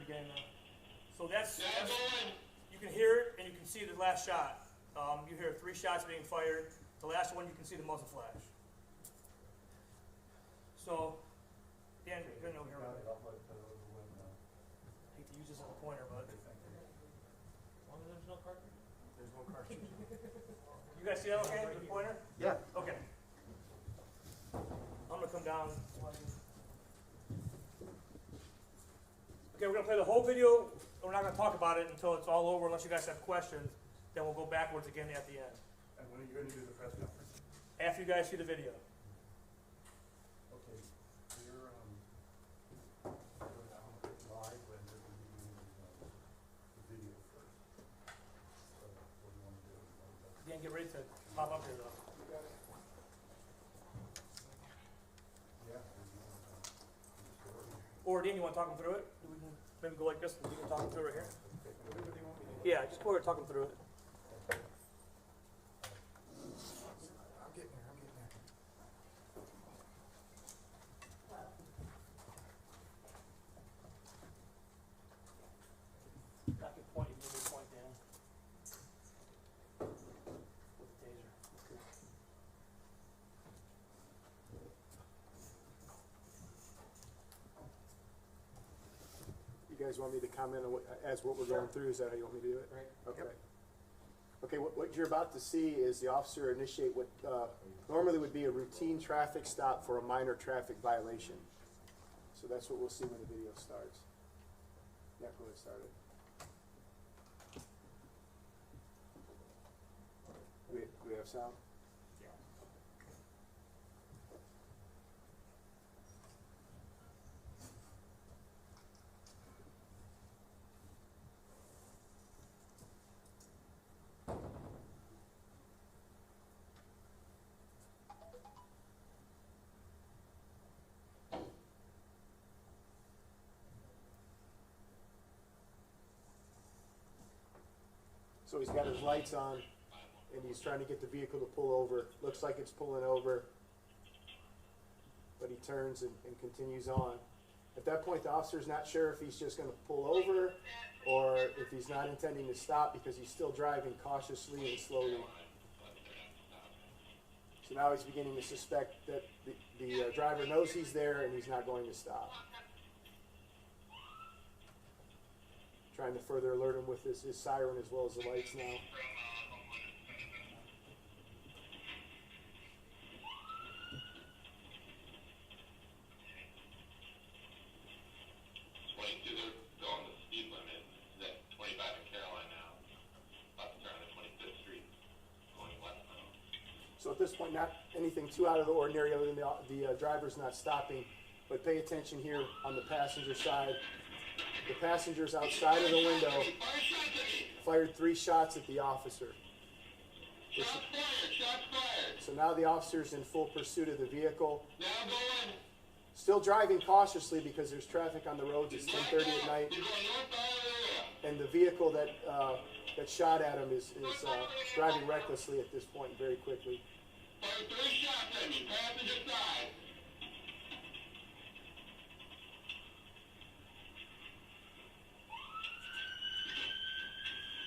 beginning now. So that's you can hear it and you can see the last shot. You hear 3 shots being fired. The last one you can see the muzzle flash. So, Dan, you're over here. I hate to use this as a pointer, but as long as there's no cartridge. There's no cartridge. You guys see that okay? The pointer? Yeah. Okay. I'm gonna come down. Okay, we're gonna play the whole video. We're not gonna talk about it until it's all over, unless you guys have questions. Then we'll go backwards again at the end. And when are you going to do the press conference? After you guys see the video. Okay. You're live when you're going to be doing the video first. So what do you want to do? Dan, get ready to pop up here though. Yeah. Or Dan, you want to talk them through it? We can maybe go like this and we can talk them through it here. Yeah, just go over and talk them through it. I'm getting there. Back at point, you can give me a point, Dan. With the taser. You guys want me to comment on what we're going through? Is that how you want me to do it? Right. Okay. Yep. Okay, what you're about to see is the officer initiate what normally would be a routine traffic stop for a minor traffic violation. So that's what we'll see when the video starts. Yeah, go ahead, start it. Do we have sound? Yeah. So he's got his lights on, and he's trying to get the vehicle to pull over. Looks like it's pulling over, but he turns and continues on. At that point, the officer's not sure if he's just going to pull over or if he's not intending to stop because he's still driving cautiously and slowly. So now he's beginning to suspect that the driver knows he's there and he's not going to stop. Trying to further alert him with his siren as well as the lights now. So at this point, not anything too out of the ordinary other than the driver's not stopping, but pay attention here on the passenger side. The passengers outside of the window fired 3 shots at the officer. Shots fired. So now the officer's in full pursuit of the vehicle. Now going. Still driving cautiously because there's traffic on the roads. It's 10:30 at night. He's going northbound area. And the vehicle that shot at him is driving recklessly at this point very quickly. Fired 3 shots at me, passenger side.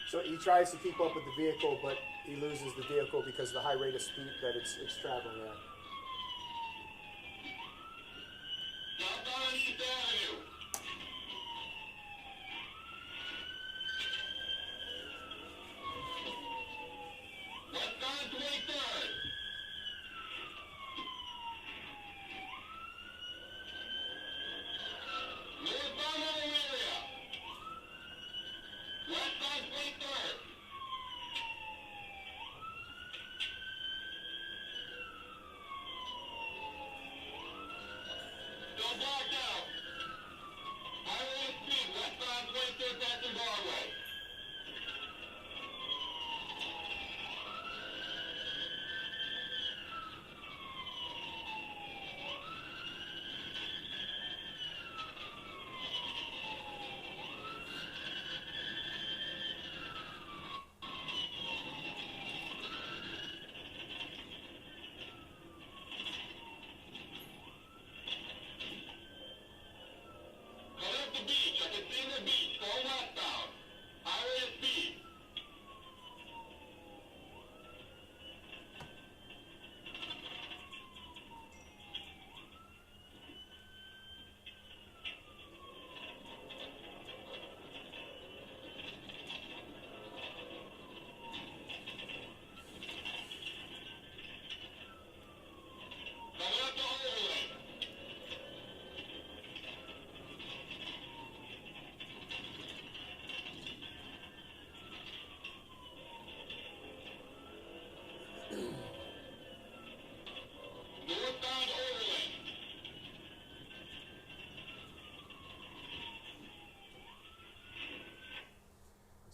So he tries to keep up with the vehicle, but he loses the vehicle because of the high rate of speed that it's traveling at. Southbound on East Avenue. Westbound 23rd. Northbound Lorain area. Westbound 23rd.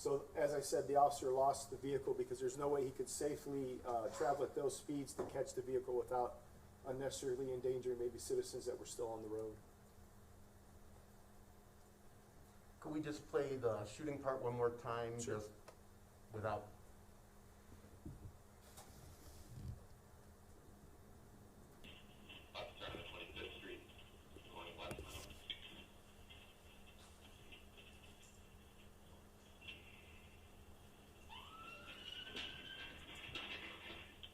So as I said, the officer lost the vehicle because there's no way he could safely travel at those speeds to catch the vehicle without unnecessarily endangering maybe citizens that were still on the road. Could we just play the shooting part one more time, Sure. just without? Left turn at 25th Street, going west.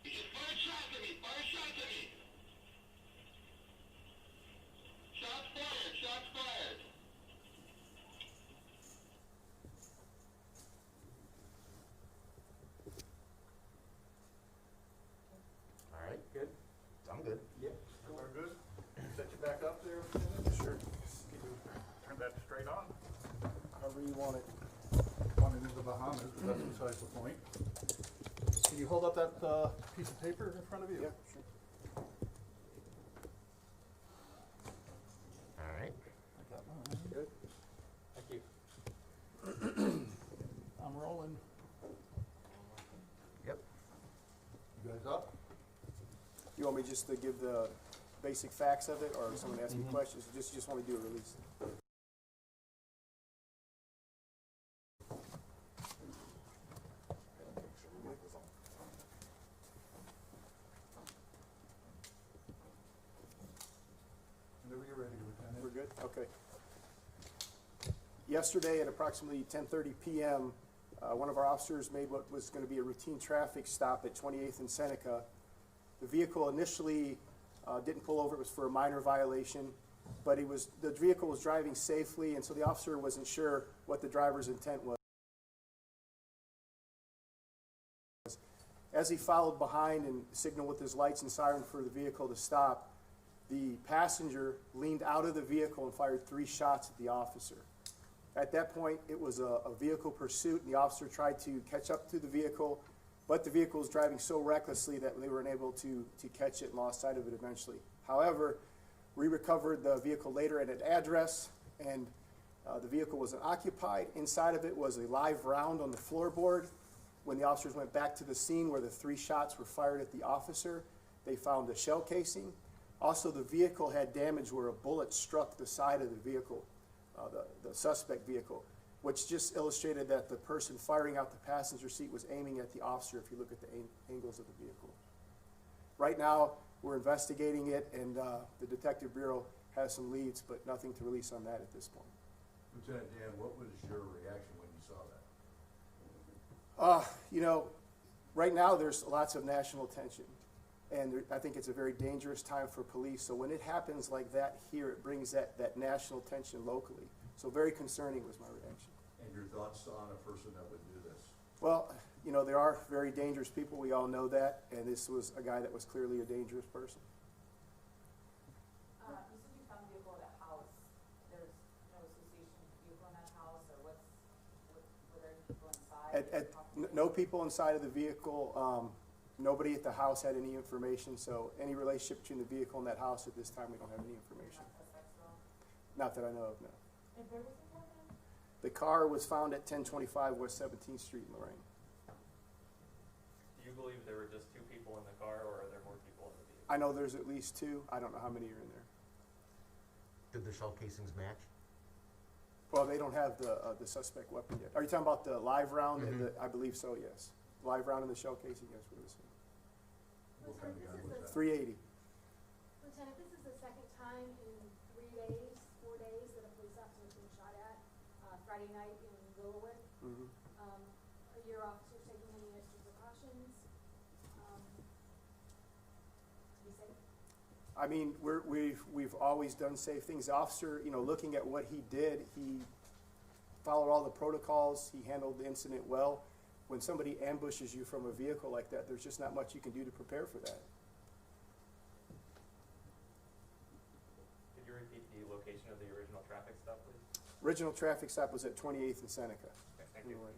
He just fired shots at me! Fire shots at me! Shots fired! Shots fired! All right, good. I'm good. Yep. We're good. Set you back up there, Lieutenant? Sure. Turn that straight on. However you want it. On into the Bahamas, but that's besides the point. Can you hold up that piece of paper in front of you? Yeah, sure. All right. I got mine. Good. Thank you. I'm rolling. Yep. You guys up? You want me just to give the basic facts of it, or someone ask me questions? Just want to do a release. Whenever you're ready, Lieutenant. We're good? Okay. Yesterday at approximately 10:30 p.m., one of our officers made what was going to be a routine traffic stop at 28th and Seneca. The vehicle initially didn't pull over. It was for a minor violation, but the vehicle was driving safely, and so the officer wasn't sure what the driver's intent was. As he followed behind and signaled with his lights and siren for the vehicle to stop, the passenger leaned out of the vehicle and fired 3 shots at the officer. At that point, it was a vehicle pursuit, and the officer tried to catch up to the vehicle, but the vehicle was driving so recklessly that they were unable to catch it and lost sight of it eventually. However, we recovered the vehicle later at an address, and the vehicle was unoccupied. Inside of it was a live round on the floorboard. When the officers went back to the scene where the 3 shots were fired at the officer, they found a shell casing. Also, the vehicle had damage where a bullet struck the side of the vehicle, the suspect vehicle, which just illustrated that the person firing out the passenger seat was aiming at the officer if you look at the angles of the vehicle. Right now, we're investigating it, and the Detective Bureau has some leads, but nothing to release on that at this point. Lieutenant Dan, what was your reaction when you saw that? Right now there's lots of national attention, and I think it's a very dangerous time for police. So when it happens like that here, it brings that national attention locally. So very concerning was my reaction. And your thoughts on a person that would do this? Well, there are very dangerous people. We all know that, and this was a guy that was clearly a dangerous person. You said you found the vehicle at a house. There's no association with the vehicle in that house, or were there any people inside? No people inside of the vehicle. Nobody at the house had any information, so any relationship between the vehicle and that house at this time, we don't have any information. Not that I know of, no. And where was it happening? The car was found at 1025 West 17th Street in Lorain. Do you believe there were just 2 people in the car, or are there more people in the vehicle? I know there's at least 2. I don't know how many are in there. Did the shell casings match? Well, they don't have the suspect weapon yet. Are you talking about the live round? And I believe so, yes. Live round in the shell casing, yes, we're listening. What kind of gun was that? 380. Lieutenant, this is the second time in 4 days, that a police officer has been shot at. Friday night in Lillowit. Mhm. Are your officers taking any extra precautions to be safe? I mean, we've always done safe things. The officer, looking at what he did, he followed all the protocols. He handled the incident well. When somebody ambushes you from a vehicle like that, there's just not much you can do to prepare for that. Could you repeat the location of the original traffic stop, please? Original traffic stop was at 28th and Seneca. Okay, thank in you. Lorain.